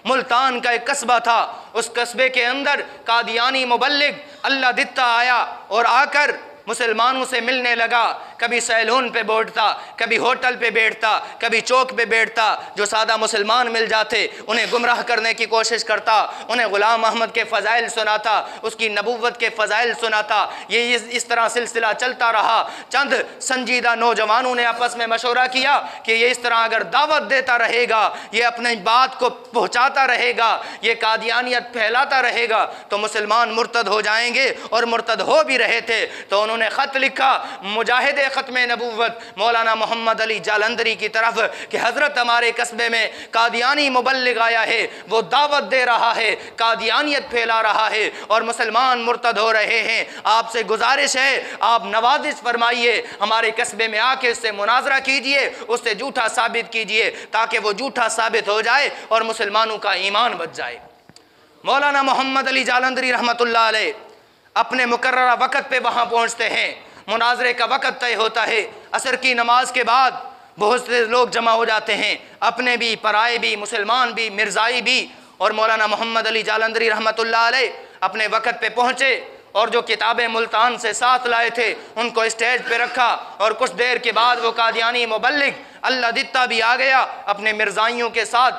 मुल्तान का एक कस्बा था, उस कस्बे के अंदर कादियानी मुबल्लिग अल्लाह दित्ता आया और आकर मुसलमानों से मिलने लगा। कभी सैलून पे बैठता, कभी होटल पे बैठता, कभी चौक पे बैठता। जो सादा मुसलमान मिल जाते उन्हें गुमराह करने की कोशिश करता, उन्हें ग़ुलाम अहमद के फ़ज़ाइल सुनाता, उसकी नबूवत के फ़ज़ाइल सुनाता। ये इस तरह सिलसिला चलता रहा। चंद संजीदा नौजवानों ने आपस में मशवरा किया कि ये इस तरह अगर दावत देता रहेगा, ये अपनी बात को पहुँचाता रहेगा, ये कादियानियत फैलाता रहेगा तो मुसलमान मुर्तद हो जाएंगे, और मुर्तद हो भी रहे थे। तो उन्होंने ख़त लिखा मुजाहिद ख़त्म नबूवत मौलाना मोहम्मद अली जालंधरी की तरफ कि हज़रत हमारे कस्बे में कादियानी मुबल्लिग आया है, वो दावत दे रहा है, कादियानियत फैला रहा है और मुसलमान मुर्तद हो रहे हैं। आपसे गुजारिश है आप नवाजिश फरमाइए, हमारे कस्बे में आके उससे मुनाजरा कीजिए, उससे झूठा साबित कीजिए ताकि वो झूठा साबित हो जाए और मुसलमानों का ईमान बच जाए। मौलाना मोहम्मद अली जालंधरी रहमतुल्लाह अलैह अपने मुकर्ररा वक़्त पे वहाँ पहुँचते हैं। मुनाजरे का वक़्त तय होता है। असर की नमाज के बाद बहुत से लोग जमा हो जाते हैं, अपने भी, पराए भी, मुसलमान भी, मिर्ज़ाई भी। और मौलाना मोहम्मद अली जालंधरी रहमतुल्लाह अलैह अपने वक़्त पे पहुँचे और जो किताबें मुल्तान से साथ लाए थे उनको स्टेज पे रखा। और कुछ देर के बाद वो कादियानी मुबल्लिग अल्लाह दित्ता भी आ गया अपने मिर्ज़ाइयों के साथ।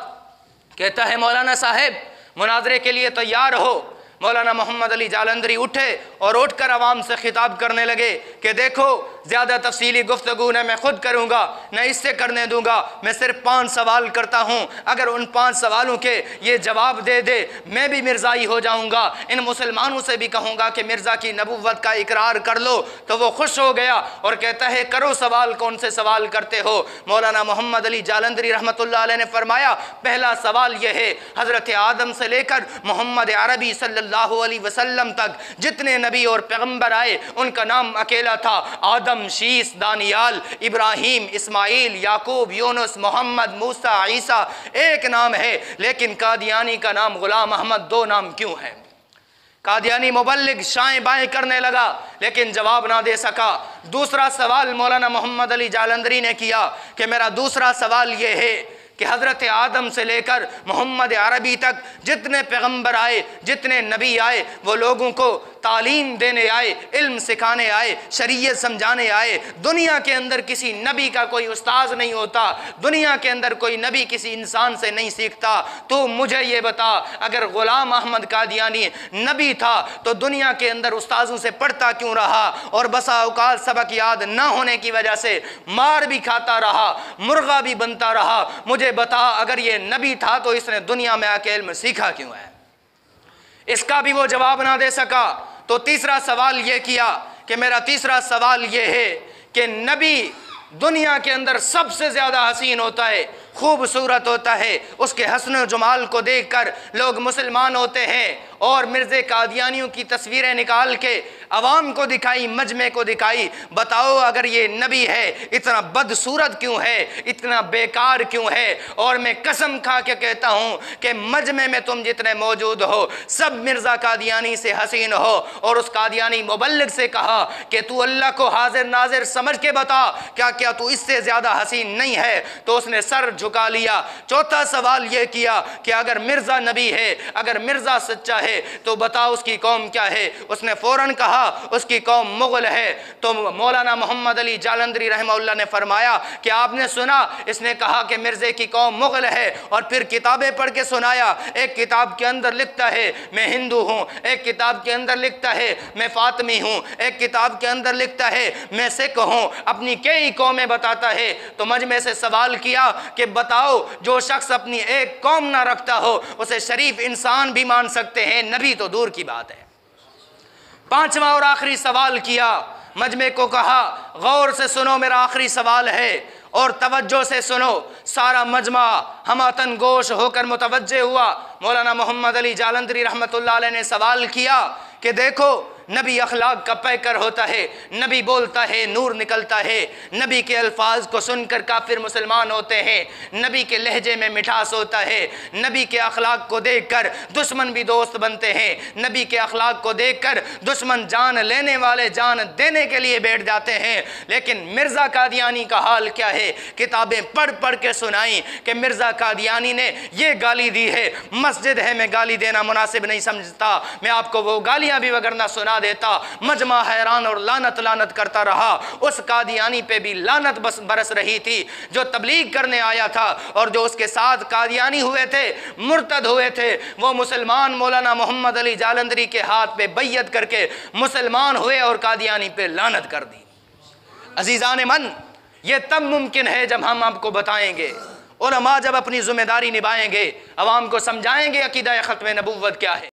कहता है मौलाना साहब मुनाजरे के लिए तैयार हो। मौलाना मोहम्मद अली जालंधरी उठे और उठकर आवाम से खिताब करने लगे कि देखो ज़्यादा तफसीली गुफ्तगू न मैं ख़ुद करूँगा न इससे करने दूँगा, मैं सिर्फ 5 सवाल करता हूँ। अगर उन 5 सवालों के ये जवाब दे दे मैं भी मिर्ज़ाई हो जाऊँगा। इन मुसलमानों से भी कहूँगा कि मिर्ज़ा की नबूवत का इकरार कर लो। तो वो खुश हो गया और कहता है करो सवाल, कौन से सवाल करते हो। मौलाना मोहम्मद अली जालंधरी रहमतुल्लाह अलैह ने फरमाया पहला सवाल यह है, हज़रत आदम से लेकर मोहम्मद अरबी सल्लल्लाहु अलैहि वसल्लम तक जितने नबी और पैगम्बर आए उनका नाम अकेला था, आदम, शीस, दानियाल, इब्राहीम, इस्माइल, याकूब, यूनुस, मोहम्मद, मूसा, ईसा, एक नाम है। लेकिन कादियानी का नाम ग़ुलाम अहमद 2 नाम क्यों है? कादियानी मुबल्लिग शाएं बाएं करने लगा लेकिन जवाब ना दे सका। दूसरा सवाल मौलाना मोहम्मद अली जालंधरी ने किया कि मेरा दूसरा सवाल ये है कि हज़रत आदम से लेकर मोहम्मद अरबी तक जितने पैगम्बर आए, जितने नबी आए, वो लोगों को तालीम देने आए, इल्म सिखाने आए, शरीयत समझाने आए। दुनिया के अंदर किसी नबी का कोई उस्ताद नहीं होता, दुनिया के अंदर कोई नबी किसी इंसान से नहीं सीखता। तो मुझे ये बता अगर ग़ुलाम अहमद कादियानी नबी था तो दुनिया के अंदर उस्तादों से पढ़ता क्यों रहा और बसा औकात सबक याद ना होने की वजह से मार भी खाता रहा, मुर्गा भी बनता रहा। मुझे बता अगर ये नबी था तो इसने दुनिया में आके इल्म सीखा क्यों है? इसका भी वो जवाब ना दे सका। तो तीसरा सवाल ये किया कि मेरा तीसरा सवाल ये है कि नबी दुनिया के अंदर सबसे ज़्यादा हसीन होता है, खूबसूरत होता है, उसके हसन जमाल को देखकर लोग मुसलमान होते हैं। और मिर्ज़े कादियानियों की तस्वीरें निकाल के अवाम को दिखाई, मजमे को दिखाई। बताओ अगर ये नबी है इतना बदसूरत क्यों है, इतना बेकार क्यों है? और मैं कसम खा के कहता हूँ कि मजमे में तुम जितने मौजूद हो सब मिर्ज़ा कादियानी से हसीन हो। और उस कादियानी मुबल्लिग से कहा कि तू अल्लाह को हाजिर नाजिर समझ के बता, क्या क्या तू इससे ज़्यादा हसीन नहीं है? तो उसने सर झुका लिया। चौथा सवाल ये किया कि अगर मिर्ज़ा नबी है, अगर मिर्ज़ा सच्चा है तो बताओ उसकी कौम क्या है? उसने फौरन कहा उसकी कौम मुग़ल है। तो मौलाना मोहम्मद अली जालंधरी रहमतुल्लाह ने फरमाया कि आपने सुना, इसने कहा कि मिर्ज़े की कौम मुग़ल है और फिर किताबें पढ़ के सुनाया। एक किताब के अंदर लिखता है मैं हिंदू हूँ, एक किताब के अंदर लिखता है मैं फातमी हूँ, एक किताब के अंदर लिखता है मैं सिख हूँ, अपनी कई कौमें बताता है। तो मजमे से सवाल किया कि बताओ जो शख्स अपनी एक कौम ना रखता हो उसे शरीफ इंसान भी मान सकते हैं, नबी तो दूर की बात है। पांचवा और आखिरी सवाल किया, मजमे को कहा गौर से सुनो मेरा आखिरी सवाल है और तवज्जो से सुनो। सारा मजमा हमातन गोश होकर मुतवज्जे हुआ। मौलाना मोहम्मद अली जालंधरी रहमतुल्लाह अलैह ने सवाल किया कि देखो नबी अखलाक का पैकर होता है, नबी बोलता है नूर निकलता है, नबी के अल्फाज को सुनकर काफिर मुसलमान होते हैं, नबी के लहजे में मिठास होता है, नबी के अखलाक को देखकर दुश्मन भी दोस्त बनते हैं, नबी के अखलाक को देखकर दुश्मन जान लेने वाले जान देने के लिए बैठ जाते हैं। लेकिन मिर्ज़ा कादियानी का हाल क्या है? किताबें पढ़ पढ़ के सुनाई कि मिर्ज़ा कादियानी ने ये गाली दी है, मस्जिद है, मैं गाली देना मुनासिब नहीं समझता, मैं आपको वो गालियां भी वगरना सुना देता। मजमा हैरान और लानत लानत करता रहा। उस कादियानी पे भी लानत बरस रही थी जो तबलीग करने आया था, और जो उसके साथ कादियानी हुए थे, मुर्तद हुए थे, वो मुसलमान मौलाना मोहम्मद अली जालंधरी के हाथ पे बैयत करके मुसलमान हुए और कादियानी पे लानत कर दी। अजीज़ान मन, ये तब मुमकिन है जब हम आपको बताएंगे, उलमा जब अपनी जिम्मेदारी निभाएंगे, अवाम को समझाएंगे अकीदा ख़त्म नबुव्वत क्या है।